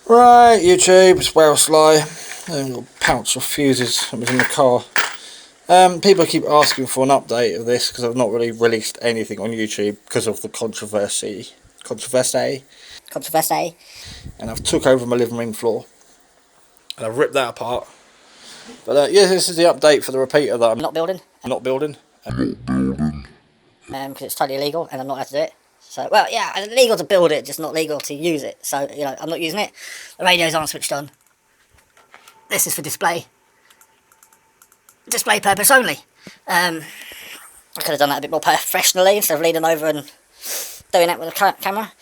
Right, YouTube, it's Wales Sly. Got pouch of fuses that was in the car. People keep asking for an update of this because I've not really released anything on YouTube because of the controversy. And I've took over my living room floor and I've ripped that apart. But yeah, this is the update for the repeater that I'm not building. Because it's totally illegal and I'm not allowed to do it. So, well, yeah, it's legal to build it, just not legal to use it. So, you know, I'm not using it. The radios aren't switched on. This is for display purpose only. I could have done that a bit more professionally instead of leaning over and doing that with a camera.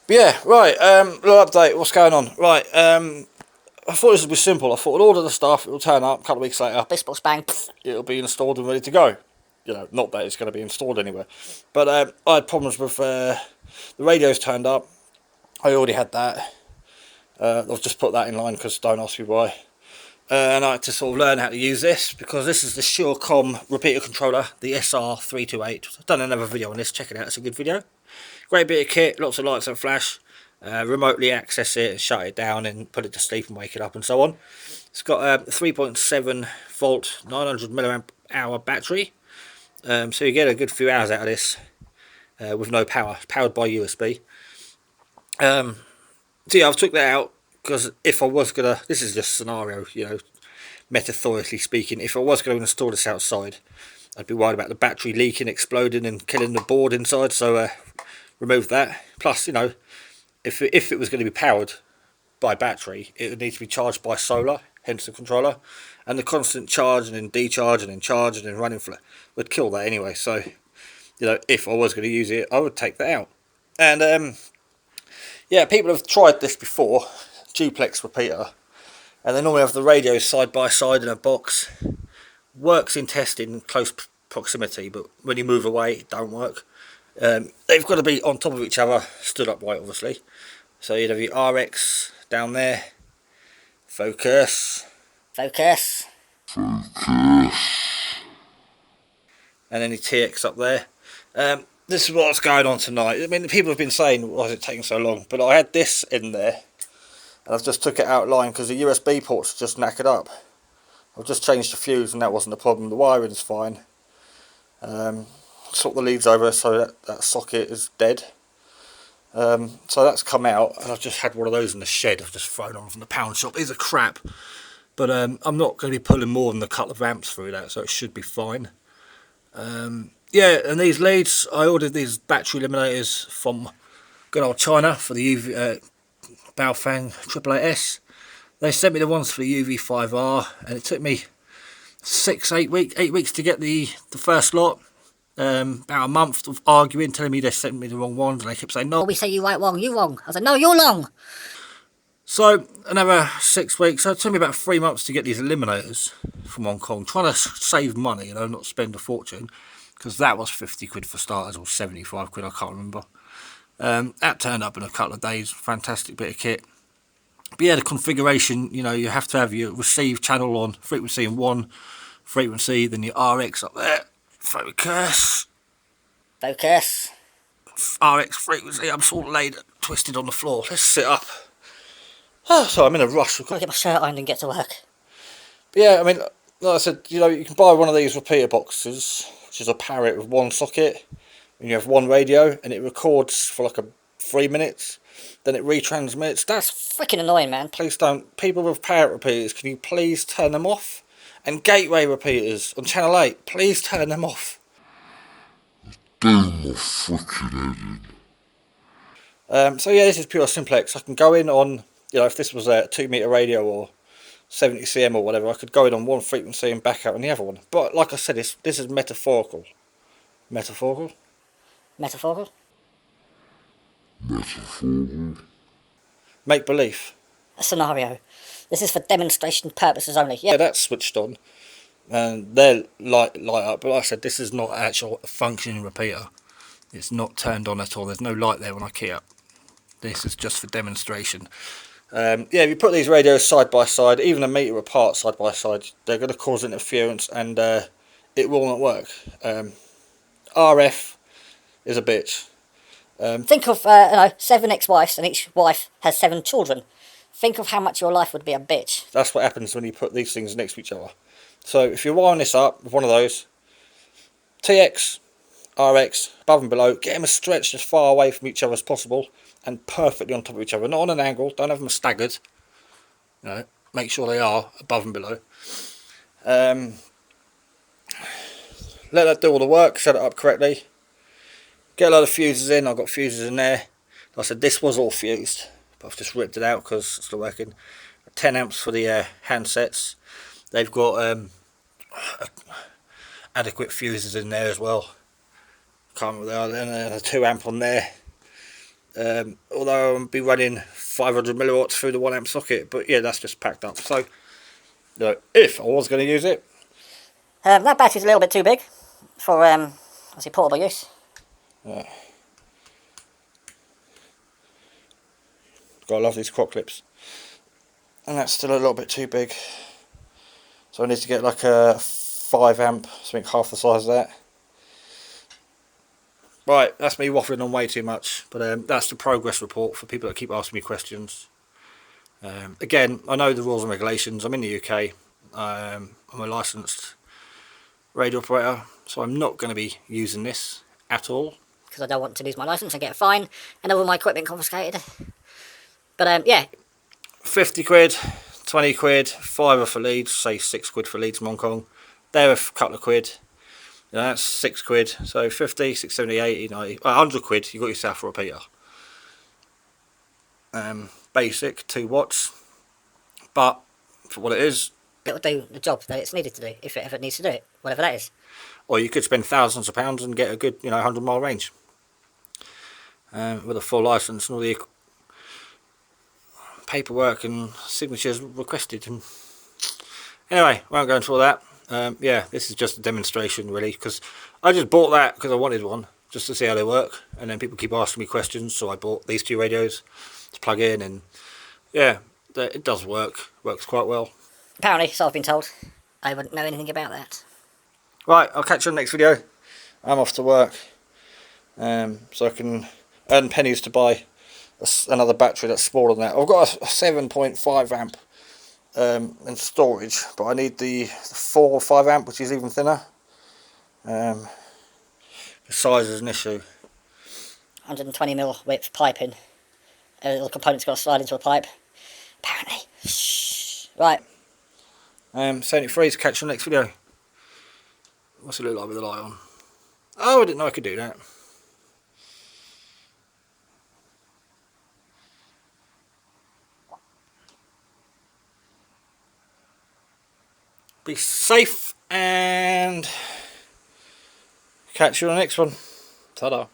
But yeah, right, little update, what's going on? Right, I thought this would be simple. I thought we'll order the stuff, it'll turn up a couple of weeks later. Bish, bang. It'll be installed and ready to go. You know, not that it's going to be installed anywhere. But I had problems with the radios turned up. I already had that. I've just put that in line because don't ask me why. And I had to sort of learn how to use this because this is the surecom repeater controller, the SR328. I've done another video on this, check it out, it's a good video. Great bit of kit, lots of lights and flash. Remotely access it, shut it down and put it to sleep and wake it up and so on. It's got a 3.7 volt 900 milliamp hour battery. So you get a good few hours out of this with no power. It's powered by USB. So yeah, I've took that out because if I was gonna, this is just scenario, you know, metaphorically speaking, if I was going to install this outside, I'd be worried about the battery leaking, exploding and killing the board inside, so remove that. Plus, you know, if it was going to be powered by battery, it would need to be charged by solar, hence the controller, and the constant charging and decharging and charging and running for would kill that anyway. So, you know, if I was going to use it, I would take that out. And yeah, people have tried this before, duplex repeater, and they normally have the radios side by side in a box. Works in testing in close proximity, but when you move away, it don't work. They've got to be on top of each other, stood upright, obviously. So you'd have your RX down there, focus, and then your TX up there. This is what's going on tonight. I mean, people have been saying, why is it taking so long? But I had this in there, and I've just took it out of line because the USB port's just knackered up. I've just changed the fuse and that wasn't the problem. The wiring's fine. Sort the leads over so that socket is dead. So that's come out, and I've just had one of those in the shed. I've just thrown on from the pound shop. These are crap, but I'm not going to be pulling more than a couple of amps through that, so it should be fine. Yeah, and these leads, I ordered these battery eliminators from good old China for the UV Baofeng 888S. They sent me the ones for the UV5R, and it took me 8 weeks to get the first lot. About a month of arguing, telling me they sent me the wrong ones, and they kept saying no. We say you right, wrong, you wrong. I said no, you're wrong. So another 6 weeks. So it took me about 3 months to get these eliminators from Hong Kong, trying to save money, you know, not spend a fortune, because that was 50 quid for starters, or 75 quid, I can't remember. That turned up in a couple of days. Fantastic bit of kit. But yeah, the configuration, you know, you have to have your receive channel on frequency and 1 frequency, then your RX up there, focus, RX frequency. I'm sort of laid twisted on the floor. Let's sit up. Oh, so I'm in a rush. I've got to get my shirt ironed and get to work. But yeah, I mean, like I said, you know, you can buy one of these repeater boxes, which is a parrot with 1 socket, and you have 1 radio, and it records for like 3 minutes. Then it retransmits. That's freaking annoying, man. Please don't. People with parrot repeaters, can you please turn them off? And gateway repeaters on channel 8, please turn them off. Damn my freaking head. So yeah, this is pure simplex. I can go in on, you know, if this was a 2 meter radio or 70 cm or whatever, I could go in on 1 frequency and back out on the other one. But like I said, this is metaphorical. Metaphorical? Make believe. A scenario. This is for demonstration purposes only. Yeah, that's switched on, and they're light up. But like I said, this is not an actual functioning repeater. It's not turned on at all. There's no light there when I key up. This is just for demonstration. Yeah, if you put these radios side by side, even a meter apart side by side, they're going to cause interference, and it will not work. RF is a bitch. Think of 7 ex-wives, and each wife has 7 children. Think of how much your life would be a bitch. That's what happens when you put these things next to each other. So if you're wiring this up with one of those, TX, RX, above and below, get them as stretched as far away from each other as possible and perfectly on top of each other. Not on an angle, don't have them staggered. You know, make sure they are above and below. Let that do all the work, set it up correctly. Get a load of fuses in, I've got fuses in there. Like I said, this was all fused, but I've just ripped it out because it's still working. 10 amps for the handsets. They've got adequate fuses in there as well. Can't remember what they are, and a 2 amp on there. Although I'll be running 500 milliwatts through the 1 amp socket, but yeah, that's just packed up. So, you know, if I was going to use it, that battery's a little bit too big for obviously portable use. Gotta love these crop clips, and that's still a little bit too big. So I need to get like a 5 amp, something half the size of that. Right, that's me waffling on way too much, but that's the progress report for people that keep asking me questions. Again, I know the rules and regulations. I'm in the UK. I'm a licensed radio operator, so I'm not going to be using this at all. Because I don't want to lose my licence and get a fine and all my equipment confiscated. But yeah. 50 quid, 20 quid, fiver for Leeds, say 6 quid for Leeds from Hong Kong. They're a couple of quid. You know, that's 6 quid. So 50, 60, 70, 80, 90, 100 quid, you got yourself a repeater. Basic, 2 watts. But for what it is, it'll do the job that it's needed to do, if it ever needs to do it, whatever that is. Or you could spend thousands of pounds and get a good, 100-mile range. With a full licence and all the paperwork and signatures requested. And anyway, I won't go into all that. Yeah, this is just a demonstration really, because I just bought that because I wanted one, just to see how they work. And then people keep asking me questions, so I bought these 2 radios to plug in, and yeah, it does work. Works quite well. Apparently, so I've been told. I wouldn't know anything about that. Right, I'll catch you on the next video. I'm off to work, so I can earn pennies to buy another battery that's smaller than that. I've got a 7.5 amp in storage, but I need the 4 or 5 amp, which is even thinner. The size is an issue. 120mm width piping. A little component's got to slide into a pipe. Apparently. Shh. Right. 73 to catch you on the next video. What's it look like with the light on? Oh, I didn't know I could do that. Be safe and catch you on the next one. Ta-da.